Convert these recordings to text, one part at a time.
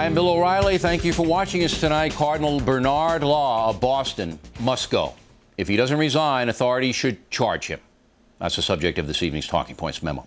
Hi, I'm Bill O'Reilly. Thank you for watching us tonight. Cardinal Bernard Law of Boston must go. If he doesn't resign, authorities should charge him. That's the subject of this evening's Talking Points memo.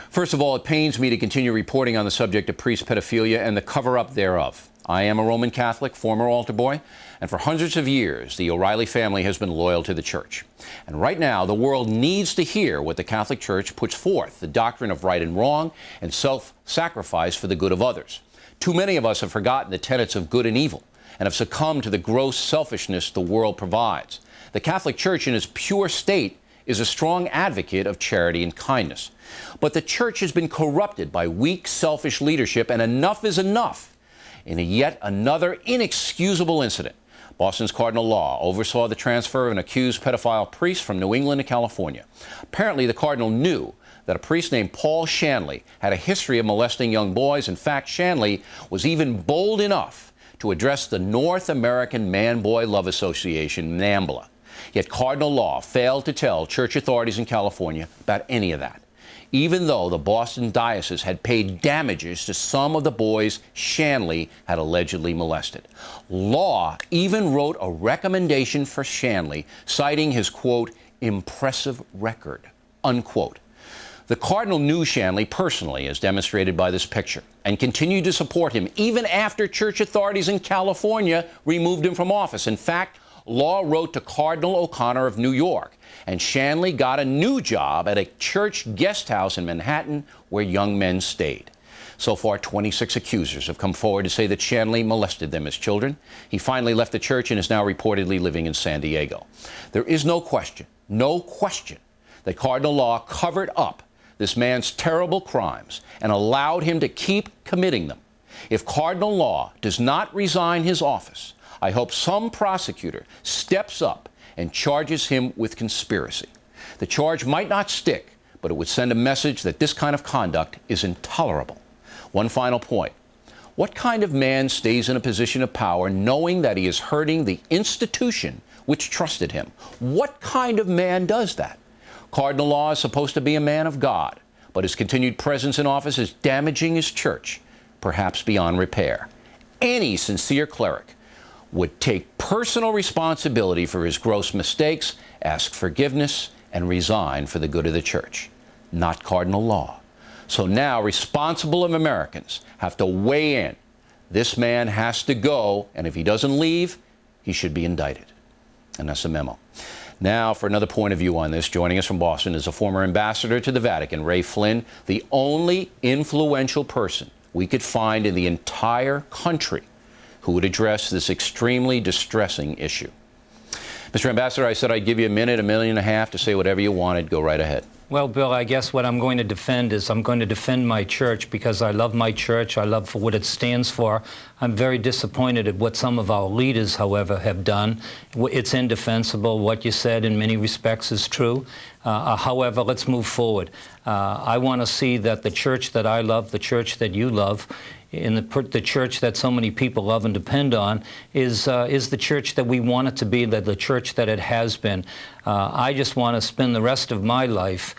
First of all, it pains me to continue reporting on the subject of priest pedophilia and the cover-up thereof. I am a Roman Catholic, former altar boy, and for hundreds of years, the O'Reilly family has been loyal to the Church. And right now, the world needs to hear what the Catholic Church puts forth, the doctrine of right and wrong and self-sacrifice for the good of others. Too many of us have forgotten the tenets of good and evil and have succumbed to the gross selfishness the world provides. The Catholic Church in its pure state is a strong advocate of charity and kindness. But the Church has been corrupted by weak, selfish leadership, and enough is enough. In yet another inexcusable incident, Boston's Cardinal Law oversaw the transfer of an accused pedophile priest from New England to California. Apparently, the Cardinal knew that a priest named Paul Shanley had a history of molesting young boys. In fact, Shanley was even bold enough to address the North American Man-Boy Love Association, NAMBLA. Yet Cardinal Law failed to tell church authorities in California about any of that, even though the Boston diocese had paid damages to some of the boys Shanley had allegedly molested. Law even wrote a recommendation for Shanley, citing his, quote, impressive record, unquote. The Cardinal knew Shanley personally, as demonstrated by this picture, and continued to support him even after church authorities in California removed him from office. In fact, Law wrote to Cardinal O'Connor of New York, and Shanley got a new job at a church guest house in Manhattan where young men stayed. So far, 26 accusers have come forward to say that Shanley molested them as children. He finally left the church and is now reportedly living in San Diego. There is no question that Cardinal Law covered up this man's terrible crimes and allowed him to keep committing them. If Cardinal Law does not resign his office, I hope some prosecutor steps up and charges him with conspiracy. The charge might not stick, but it would send a message that this kind of conduct is intolerable. One final point. What kind of man stays in a position of power knowing that he is hurting the institution which trusted him? What kind of man does that? Cardinal Law is supposed to be a man of God, but his continued presence in office is damaging his church, perhaps beyond repair. Any sincere cleric would take personal responsibility for his gross mistakes, ask forgiveness, and resign for the good of the church, not Cardinal Law. So now responsible Americans have to weigh in. This man has to go, and if he doesn't leave, he should be indicted. And that's the memo. Now, for another point of view on this, joining us from Boston is a former ambassador to the Vatican, Ray Flynn, the only influential person we could find in the entire country who would address this extremely distressing issue. Mr. Ambassador, I said I'd give you a minute and a half to say whatever you wanted. Go right ahead. Well, Bill, I guess what I'm going to defend is I'm going to defend my church because I love my church. I love for what it stands for. I'm very disappointed at what some of our leaders, however, have done. It's indefensible. What you said in many respects is true. However, let's move forward. I want to see that the church that I love, the church that you love, in the church that so many people love and depend on is the church that we want it to be, the church that it has been. I just want to spend the rest of my life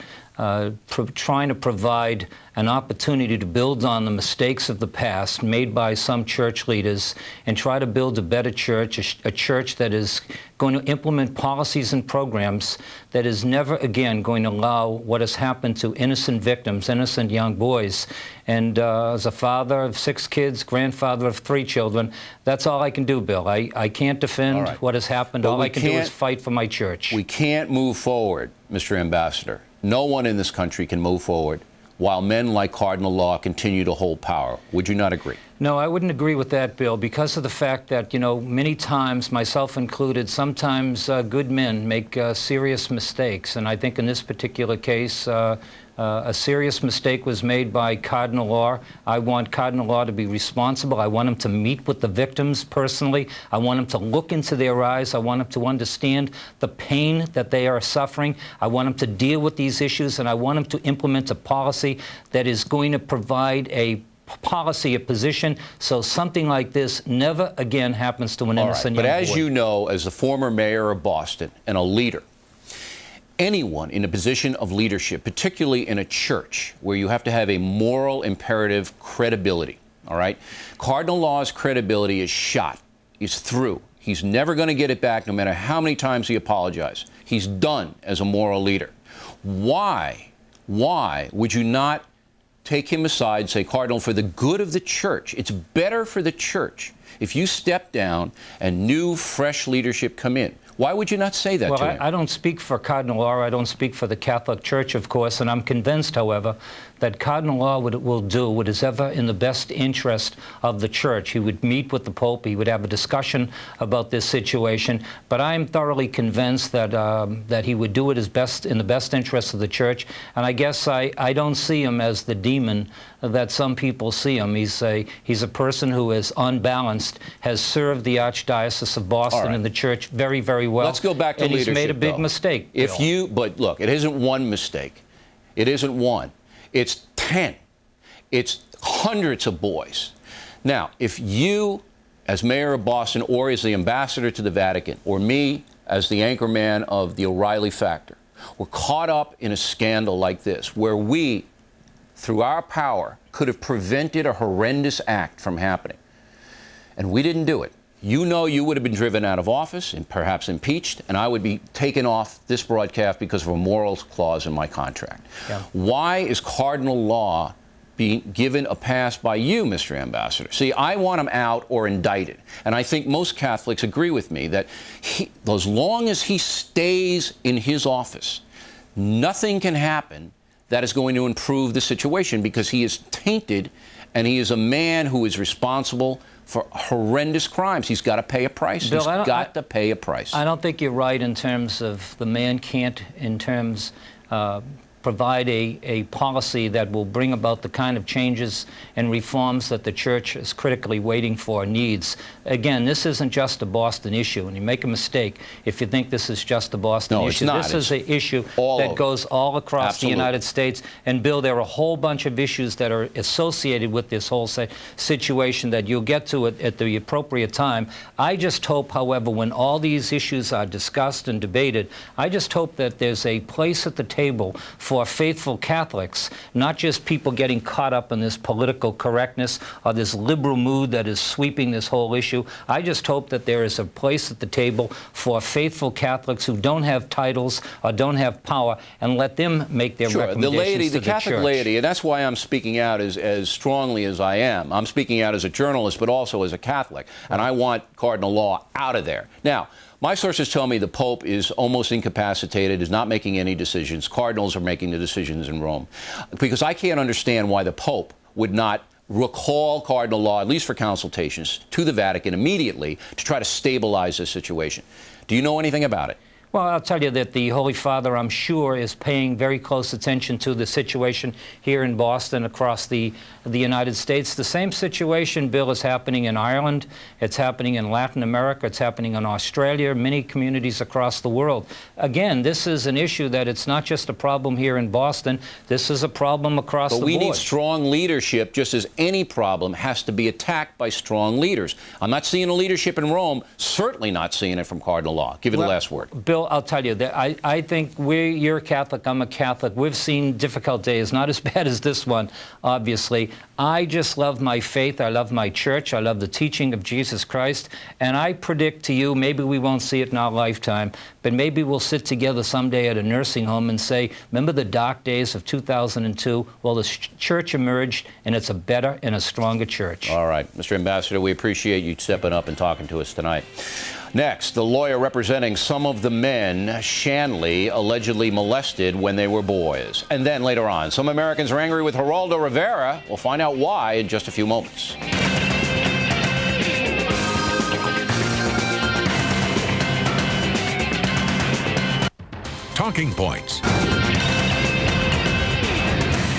trying to provide an opportunity to build on the mistakes of the past made by some church leaders and try to build a better church, a church that is going to implement policies and programs that is never again going to allow what has happened to innocent victims, innocent young boys. And as a father of 6 kids, grandfather of 3 children, that's all I can do, Bill. I can't defend what has happened. All I can do is fight for my church. We can't move forward, Mr. Ambassador. No one in this country can move forward while men like Cardinal Law continue to hold power. Would you not agree? No, I wouldn't agree with that, Bill, because of the fact that, you know, many times, myself included, sometimes good men make serious mistakes. And I think in this particular case, a serious mistake was made by Cardinal Law. I want Cardinal Law to be responsible. I want him to meet with the victims personally. I want him to look into their eyes. I want him to understand the pain that they are suffering. I want him to deal with these issues, and I want him to implement a policy that is going to provide a policy, a position, so something like this never again happens to an innocent young boy. But as you know, as the former mayor of Boston and a leader, anyone in a position of leadership, particularly in a church where you have to have a moral imperative credibility, all right? Cardinal Law's credibility is shot. He's through. He's never going to get it back, no matter how many times he apologizes. He's done as a moral leader. Why would you not take him aside and say, Cardinal, for the good of the church, it's better for the church if you step down and new, fresh leadership come in? Why would you not say that to him? I don't speak for Cardinal Law. I don't speak for the Catholic Church, of course, and I'm convinced, however, that Cardinal Law will do what is ever in the best interest of the Church. He would meet with the Pope. He would have a discussion about this situation. But I'm thoroughly convinced that that he would do it in the best interest of the Church. And I guess I don't see him as the demon that some people see him. He's a person who is unbalanced, has served the Archdiocese of Boston and the Church very, very well. Let's go back to and leadership, he's made a big though. mistake. But look, it isn't one mistake. It isn't one. It's 10. It's hundreds of boys. Now, if you, as mayor of Boston, or as the ambassador to the Vatican, or me, as the anchorman of the O'Reilly Factor, were caught up in a scandal like this, where we, through our power, could have prevented a horrendous act from happening, and we didn't do it, you know you would have been driven out of office and perhaps impeached, and I would be taken off this broadcast because of a morals clause in my contract. Yeah. Why is Cardinal Law being given a pass by you, Mr. Ambassador? See, I want him out or indicted, and I think most Catholics agree with me that as long as he stays in his office, nothing can happen that is going to improve the situation, because he is tainted, and he is a man who is responsible for horrendous crimes. He's got to pay a price. Bill, He's got to pay a price. I don't think you're right in terms of the man can't, in terms, provide a policy that will bring about the kind of changes and reforms that the Church is critically waiting for, needs. Again, this isn't just a Boston issue, and you make a mistake if you think this is just a Boston issue. No, it's not. This is an issue that goes all across the United States. And, Bill, there are a whole bunch of issues that are associated with this whole situation that you'll get to at the appropriate time. I just hope, however, when all these issues are discussed and debated, I just hope that there's a place at the table for faithful Catholics, not just people getting caught up in this political correctness or this liberal mood that is sweeping this whole issue. I just hope that there is a place at the table for faithful Catholics who don't have titles or don't have power, and let them make their recommendations the laity, to the Catholic Church. laity, and that's why I'm speaking out as strongly as I am. I'm speaking out as a journalist, but also as a Catholic, and I want Cardinal Law out of there. Now, my sources tell me the Pope is almost incapacitated, is not making any decisions. Cardinals are making the decisions in Rome. Because I can't understand why the Pope would not recall Cardinal Law, at least for consultations, to the Vatican immediately to try to stabilize this situation. Do you know anything about it? Well, I'll tell you that the Holy Father, I'm sure, is paying very close attention to the situation here in Boston, across the United States. The same situation, Bill, is happening in Ireland. It's happening in Latin America. It's happening in Australia, many communities across the world. Again, this is an issue that it's not just a problem here in Boston. This is a problem across the board. But we need strong leadership, just as any problem has to be attacked by strong leaders. I'm not seeing a leadership in Rome, certainly not seeing it from Cardinal Law. Give it the last word. Bill, I'll tell you that I think you're a Catholic, I'm a Catholic. We've seen difficult days, not as bad as this one, obviously. I just love my faith. I love my church. I love the teaching of Jesus Christ. And I predict to you, maybe we won't see it in our lifetime, but maybe we'll sit together someday at a nursing home and say, remember the dark days of 2002? Well, the church emerged, and it's a better and a stronger church. All right. Mr. Ambassador, we appreciate you stepping up and talking to us tonight. Next, the lawyer representing some of the men Shanley allegedly molested when they were boys. And then later on, some Americans are angry with Geraldo Rivera. We'll find out why in just a few moments. Talking Points.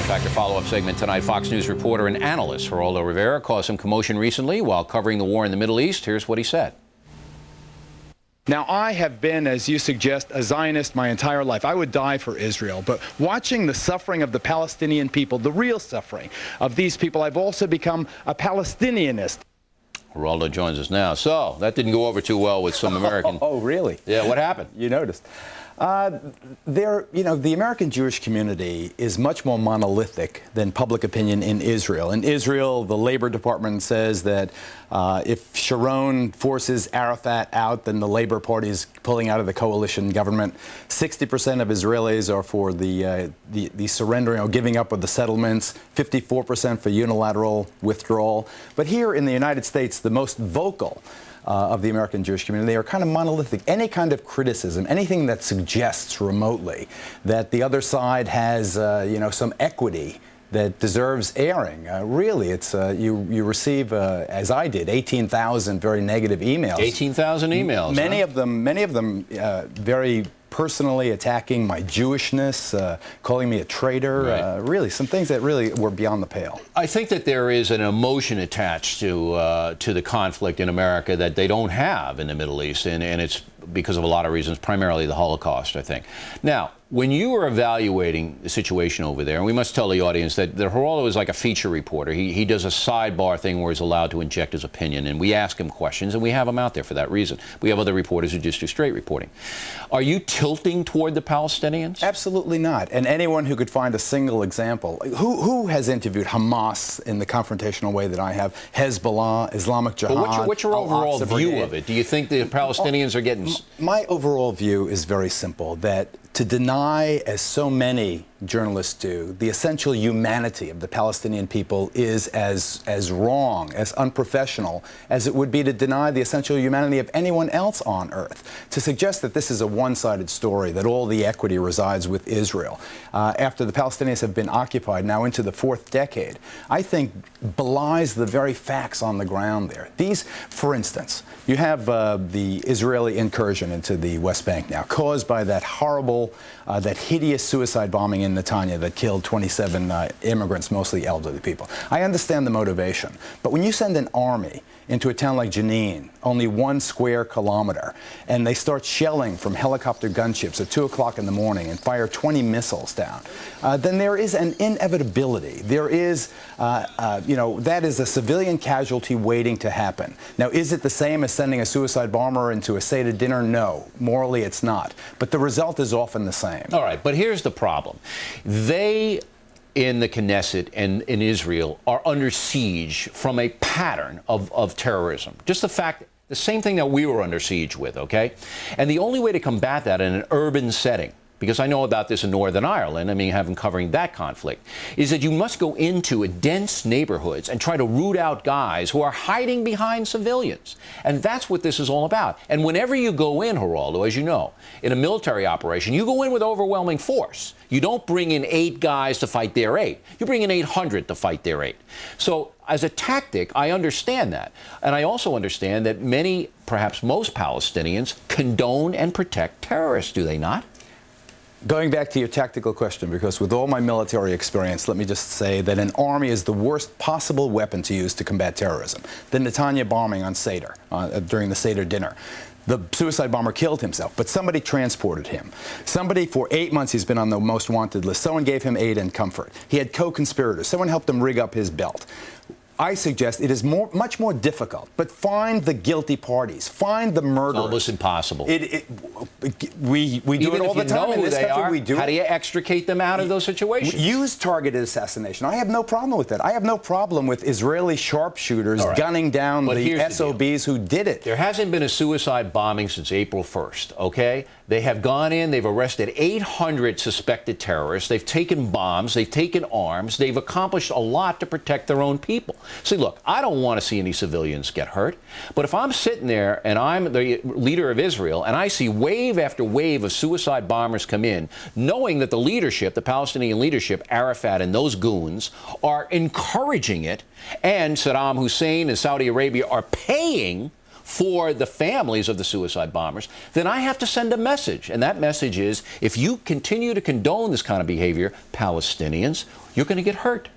Factor follow-up segment tonight. Fox News reporter and analyst Geraldo Rivera caused some commotion recently while covering the war in the Middle East. Here's what he said. Now, I have been, as you suggest, a Zionist my entire life. I would die for Israel. But watching the suffering of the Palestinian people, the real suffering of these people, I've also become a Palestinianist. Geraldo joins us now. So, that didn't go over too well with some American. Oh, really? Yeah, what happened? You noticed. The American Jewish community is much more monolithic than public opinion in Israel. In Israel, the Labor Department says that if Sharon forces Arafat out, then the Labor Party is pulling out of the coalition government. 60% of Israelis are for the surrendering or giving up of the settlements, 54% for unilateral withdrawal. But here in the United States, the most vocal of the American Jewish community, they are kind of monolithic. Any kind of criticism, anything that suggests remotely that the other side has, some equity that deserves airing. Really, it's you receive, as I did, 18,000 very negative emails. 18,000 emails. Many of them very personally attacking my Jewishness, calling me a traitor. Right. Really, some things that really were beyond the pale. I think that there is an emotion attached to the conflict in America that they don't have in the Middle East, and it's because of a lot of reasons, primarily the Holocaust, I think. Now, when you are evaluating the situation over there, and we must tell the audience that Geraldo is like a feature reporter. He does a sidebar thing where he's allowed to inject his opinion, and we ask him questions, and we have him out there for that reason. We have other reporters who just do straight reporting. Are you tilting toward the Palestinians? Absolutely not. And anyone who could find a single example, who has interviewed Hamas in the confrontational way that I have, Hezbollah, Islamic Jihad? But what's your overall view of it? Do you think the Palestinians are getting... My overall view is very simple, that to deny, as so many journalists do, the essential humanity of the Palestinian people is as wrong, as unprofessional as it would be to deny the essential humanity of anyone else on earth. To suggest that this is a one-sided story, that all the equity resides with Israel, after the Palestinians have been occupied now into the fourth decade, I think belies the very facts on the ground there. These, for instance, you have the Israeli incursion into the West Bank now, caused by that horrible, that hideous suicide bombing in Netanya that killed 27 immigrants, mostly elderly people. I understand the motivation, but when you send an army into a town like Jenin, only 1 square kilometer, and they start shelling from helicopter gunships at 2 o'clock in the morning and fire 20 missiles down, then there is an inevitability. There is, that is a civilian casualty waiting to happen. Now, is it the same as sending a suicide bomber into a Seder dinner? No. Morally, it's not. But the result is often the same. All right, but here's the problem. They, in the Knesset and in Israel, are under siege from a pattern of terrorism. Just the fact, the same thing that we were under siege with, okay? And the only way to combat that in an urban setting, because I know about this in Northern Ireland, I mean, having covering that conflict, is that you must go into dense neighborhoods and try to root out guys who are hiding behind civilians. And that's what this is all about. And whenever you go in, Geraldo, as you know, in a military operation, you go in with overwhelming force. You don't bring in 8 guys to fight their 8. You bring in 800 to fight their 8. So as a tactic, I understand that. And I also understand that many, perhaps most Palestinians, condone and protect terrorists, do they not? Going back to your tactical question, because with all my military experience, let me just say that an army is the worst possible weapon to use to combat terrorism. The Netanya bombing on Seder, during the Seder dinner. The suicide bomber killed himself, but somebody transported him. Somebody, for 8 months, he's been on the most wanted list. Someone gave him aid and comfort. He had co-conspirators. Someone helped him rig up his belt. I suggest it is much more difficult, but find the guilty parties, find the murderers. It's almost impossible. We do it all the time in this country. We do. How do you extricate them out of those situations? Use targeted assassination. I have no problem with that. I have no problem with Israeli sharpshooters gunning down the SOBs who did it. There hasn't been a suicide bombing since April 1st, okay? They have gone in, they've arrested 800 suspected terrorists, they've taken bombs, they've taken arms, they've accomplished a lot to protect their own people. See, look, I don't want to see any civilians get hurt, but if I'm sitting there and I'm the leader of Israel and I see wave after wave of suicide bombers come in, knowing that the leadership, the Palestinian leadership, Arafat and those goons, are encouraging it, and Saddam Hussein and Saudi Arabia are paying for the families of the suicide bombers, then I have to send a message. And that message is, if you continue to condone this kind of behavior, Palestinians, you're going to get hurt.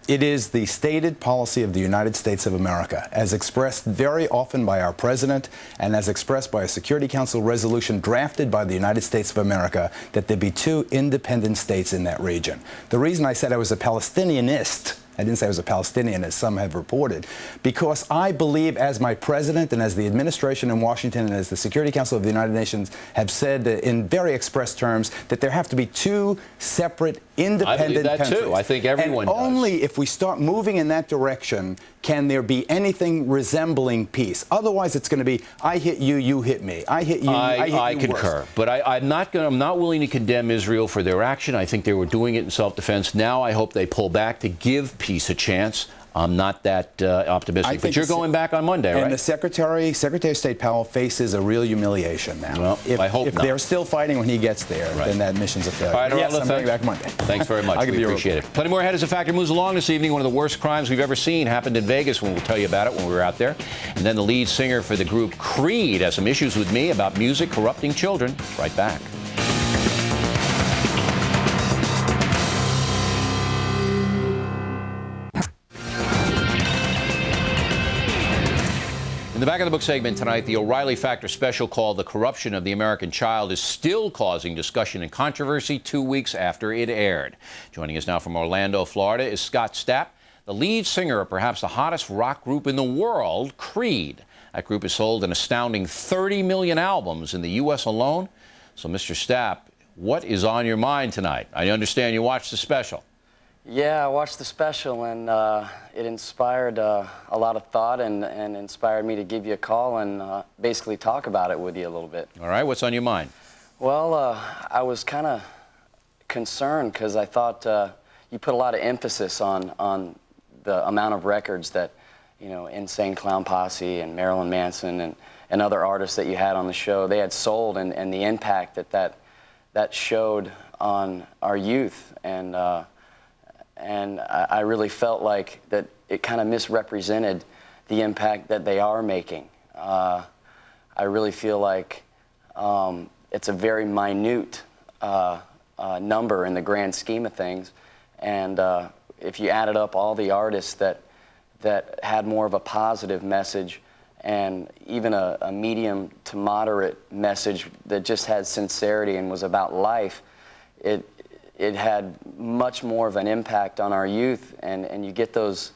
It is the stated policy of the United States of America, as expressed very often by our president and as expressed by a Security Council resolution drafted by the United States of America, that there be 2 independent states in that region. The reason I said I was a Palestinianist I didn't say I was a Palestinian, as some have reported, because I believe, as my president and as the administration in Washington and as the Security Council of the United Nations have said in very express terms, that there have to be two separate, independent countries. I believe that too. I think everyone does. Only if we start moving in that direction can there be anything resembling peace. Otherwise, it's going to be, I hit you, you hit me. I hit you, I hit you. I concur. Worse. But I'm not willing to condemn Israel for their action. I think they were doing it in self-defense. Now I hope they pull back to give peace a chance. I'm not that optimistic. But you're going back on Monday, right? And the Secretary of State Powell faces a real humiliation now. Well, I hope if not. they're still fighting when he gets there, then that mission's a failure. All right, yes, I'm going back Monday. Thanks very much. We appreciate it. Plenty more ahead as the Factor moves along this evening. One of the worst crimes we've ever seen happened in Vegas, when we'll tell you about it when we were out there. And then the lead singer for the group Creed has some issues with me about music corrupting children. Right back. In the Back of the Book segment tonight, the O'Reilly Factor special called The Corruption of the American Child is still causing discussion and controversy 2 weeks after it aired. Joining us now from Orlando, Florida, is Scott Stapp, the lead singer of perhaps the hottest rock group in the world, Creed. That group has sold an astounding 30 million albums in the U.S. alone. So, Mr. Stapp, what is on your mind tonight? I understand you watched the special. Yeah, I watched the special, and it inspired a lot of thought and inspired me to give you a call and basically talk about it with you a little bit. All right, what's on your mind? Well, I was kind of concerned because I thought you put a lot of emphasis on the amount of records that, you know, Insane Clown Posse and Marilyn Manson and other artists that you had on the show, they had sold, and the impact that showed on our youth. And I really felt like that it kind of misrepresented the impact that they are making. I really feel like it's a very minute number in the grand scheme of things. And if you added up all the artists that had more of a positive message and even a medium to moderate message that just had sincerity and was about life, it had much more of an impact on our youth, and you get those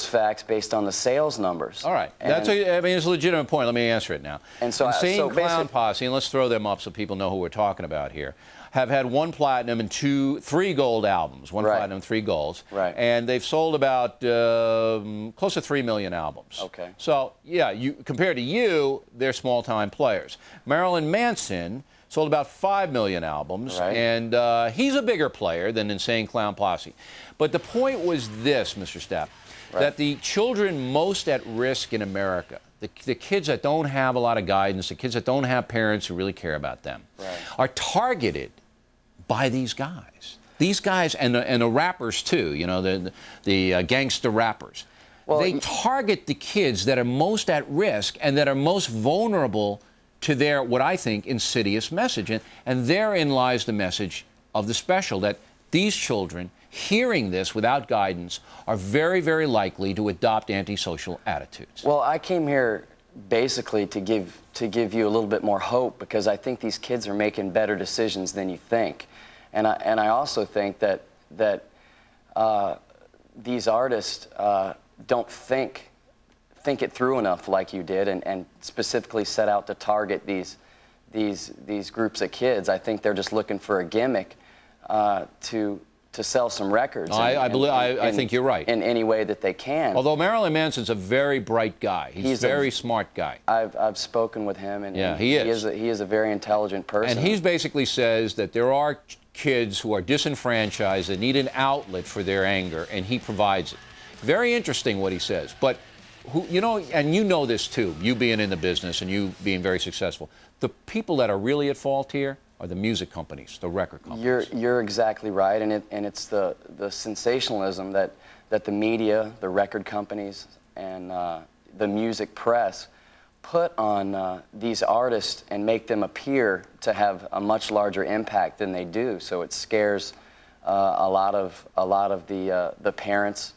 facts based on the sales numbers. All right, it's a legitimate point. Let me answer it now. And so, Insane Clown Posse, and let's throw them up so people know who we're talking about here, have had 1 platinum and 3 gold albums. 1 platinum, 3 golds. Right. And they've sold about close to 3 million albums. Okay. So yeah, compared to you, they're small-time players. Marilyn Manson sold about 5 million albums, right. And he's a bigger player than Insane Clown Posse. But the point was this, Mr. Stapp, right. that the children most at risk in America, the kids that don't have a lot of guidance, the kids that don't have parents who really care about them, right. are targeted by these guys. These guys, and the rappers too, you know, the gangster rappers. Well, they target the kids that are most at risk and that are most vulnerable to their, what I think, insidious message. And therein lies the message of the special, that these children, hearing this without guidance, are very, very likely to adopt antisocial attitudes. Well, I came here basically to give you a little bit more hope, because I think these kids are making better decisions than you think. And I also think that these artists don't think it through enough like you did, and specifically set out to target these groups of kids. I think they're just looking for a gimmick to sell some records. I think you're right. In any way that they can. Although Marilyn Manson's a very bright guy. He's a very smart guy. I've spoken with him, and yeah, he is a very intelligent person. And he basically says that there are kids who are disenfranchised that need an outlet for their anger, and he provides it. Very interesting what he says. But you know, and you know this too, you being in the business and you being very successful, the people that are really at fault here are the music companies, the record companies. You're exactly right, and it's the sensationalism that the media, the record companies, and the music press put on these artists and make them appear to have a much larger impact than they do. So it scares a lot of the parents.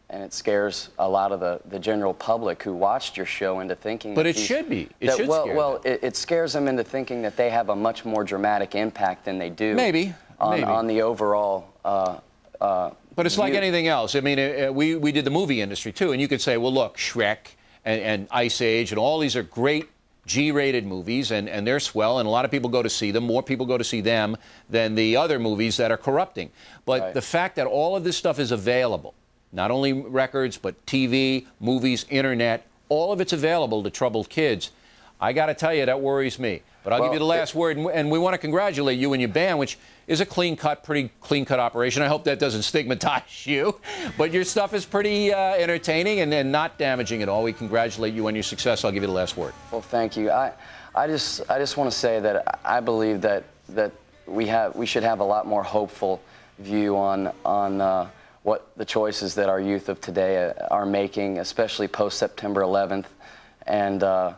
And it scares a lot of the general public who watched your show into thinking. But it should be. It should scare them. It scares them into thinking that they have a much more dramatic impact than they do. Maybe. On the overall But it's like anything else. I mean, we did the movie industry, too, and you could say, well, look, Shrek and Ice Age and all these are great G-rated movies, and they're swell, and a lot of people go to see them. More people go to see them than the other movies that are corrupting. But the fact that all of this stuff is available, not only records, but TV, movies, internet, all of it's available to troubled kids, I got to tell you, that worries me. But I'll give you the last word, and we want to congratulate you and your band, which is a pretty clean-cut operation. I hope that doesn't stigmatize you. But your stuff is pretty entertaining and not damaging at all. We congratulate you on your success. I'll give you the last word. Well, thank you. I just want to say that I believe that we should have a lot more hopeful view on what the choices that our youth of today are making, especially post-September 11th. And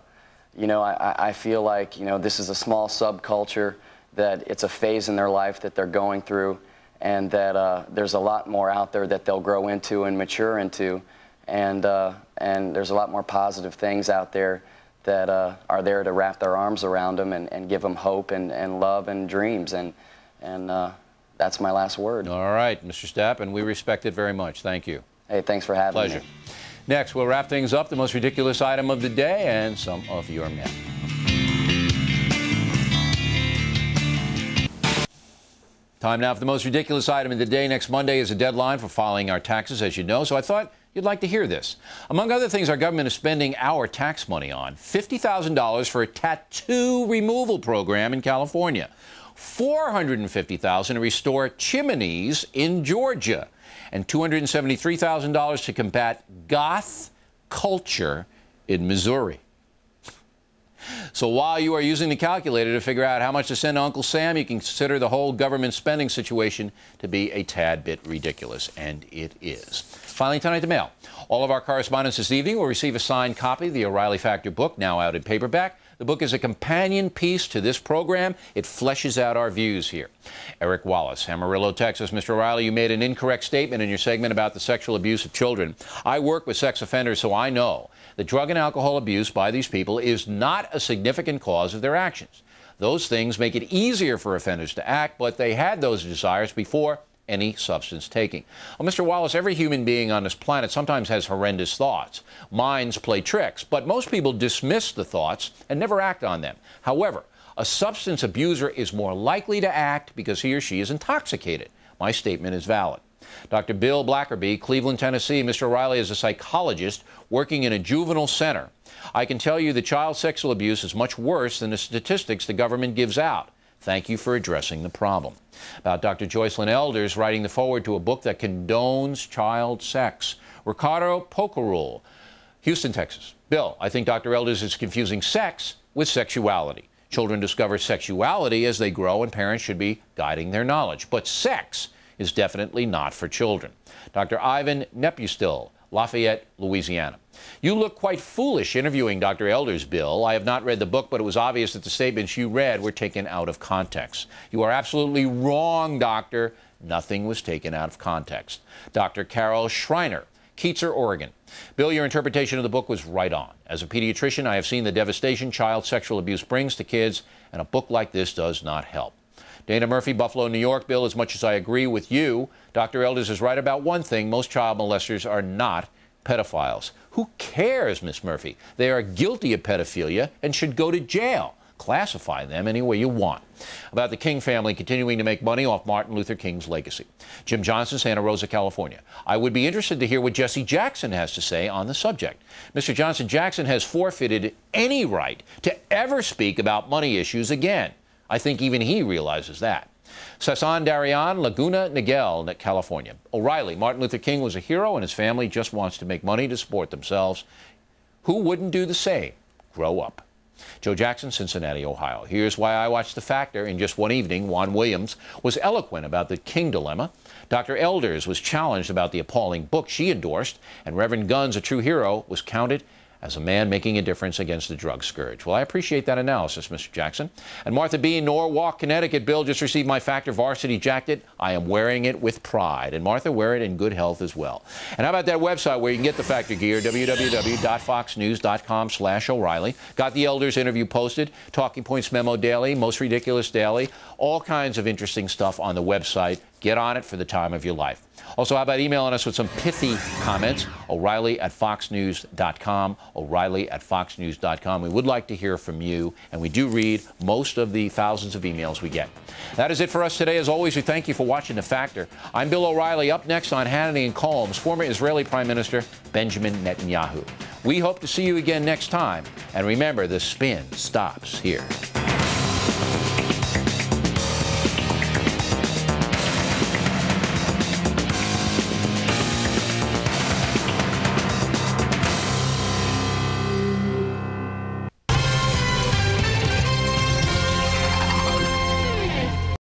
you know, I feel like, you know, this is a small subculture, that it's a phase in their life that they're going through, and that there's a lot more out there that they'll grow into and mature into, and there's a lot more positive things out there that are there to wrap their arms around them and give them hope and love and dreams, and that's my last word. All right, Mr. Stapp, and we respect it very much. Thank you. Hey, thanks for having me. Pleasure. Next, we'll wrap things up, the most ridiculous item of the day and some of your men. Time now for the most ridiculous item of the day. Next Monday is a deadline for filing our taxes, as you know, so I thought you'd like to hear this. Among other things, our government is spending our tax money on $50,000 for a tattoo removal program in California, $450,000 to restore chimneys in Georgia, and $273,000 to combat goth culture in Missouri. So while you are using the calculator to figure out how much to send to Uncle Sam, you can consider the whole government spending situation to be a tad bit ridiculous, and it is. Finally, tonight, the mail. All of our correspondents this evening will receive a signed copy of the O'Reilly Factor book, now out in paperback. The book is a companion piece to this program. It fleshes out our views here. Eric Wallace, Amarillo, Texas. Mr. O'Reilly, you made an incorrect statement in your segment about the sexual abuse of children. I work with sex offenders, so I know that drug and alcohol abuse by these people is not a significant cause of their actions. Those things make it easier for offenders to act, but they had those desires before any substance taking. Well, Mr. Wallace, every human being on this planet sometimes has horrendous thoughts. Minds play tricks, but most people dismiss the thoughts and never act on them. However, a substance abuser is more likely to act because he or she is intoxicated. My statement is valid. Dr. Bill Blackerby, Cleveland, Tennessee. Mr. O'Reilly is a psychologist working in a juvenile center. I can tell you that child sexual abuse is much worse than the statistics the government gives out. Thank you for addressing the problem. About Dr. Joycelyn Elders writing the foreword to a book that condones child sex. Ricardo Pocarul, Houston, Texas. Bill, I think Dr. Elders is confusing sex with sexuality. Children discover sexuality as they grow, and parents should be guiding their knowledge. But sex is definitely not for children. Dr. Ivan Nepustil, Lafayette, Louisiana. You look quite foolish interviewing Dr. Elders, Bill. I have not read the book, but it was obvious that the statements you read were taken out of context. You are absolutely wrong, Doctor. Nothing was taken out of context. Dr. Carol Schreiner, Keetzer, Oregon. Bill, your interpretation of the book was right on. As a pediatrician, I have seen the devastation child sexual abuse brings to kids, and a book like this does not help. Dana Murphy, Buffalo, New York. Bill, as much as I agree with you, Dr. Elders is right about one thing. Most child molesters are not pedophiles. Who cares, Miss Murphy? They are guilty of pedophilia and should go to jail. Classify them any way you want. About the King family continuing to make money off Martin Luther King's legacy. Jim Johnson, Santa Rosa, California. I would be interested to hear what Jesse Jackson has to say on the subject. Mr. Johnson, Jackson has forfeited any right to ever speak about money issues again. I think even he realizes that. Sasan Darian, Laguna Niguel, California. O'Reilly, Martin Luther King was a hero and his family just wants to make money to support themselves. Who wouldn't do the same? Grow up. Joe Jackson, Cincinnati, Ohio. Here's why I watched The Factor in just one evening. Juan Williams was eloquent about the King dilemma. Dr. Elders was challenged about the appalling book she endorsed. And Reverend Gunn's A True Hero was counted as a man making a difference against the drug scourge. Well, I appreciate that analysis, Mr. Jackson. And Martha B. in Norwalk, Connecticut. Bill, just received my Factor varsity jacket. I am wearing it with pride. And Martha, wear it in good health as well. And how about that website where you can get the Factor gear, www.foxnews.com/O'Reilly. Got the Elders interview posted, Talking Points Memo Daily, Most Ridiculous Daily, all kinds of interesting stuff on the website. Get on it for the time of your life. Also, how about emailing us with some pithy comments? O'Reilly@foxnews.com. O'Reilly@foxnews.com. We would like to hear from you, and we do read most of the thousands of emails we get. That is it for us today. As always, we thank you for watching The Factor. I'm Bill O'Reilly. Up next on Hannity and Colmes, former Israeli Prime Minister Benjamin Netanyahu. We hope to see you again next time. And remember, the spin stops here.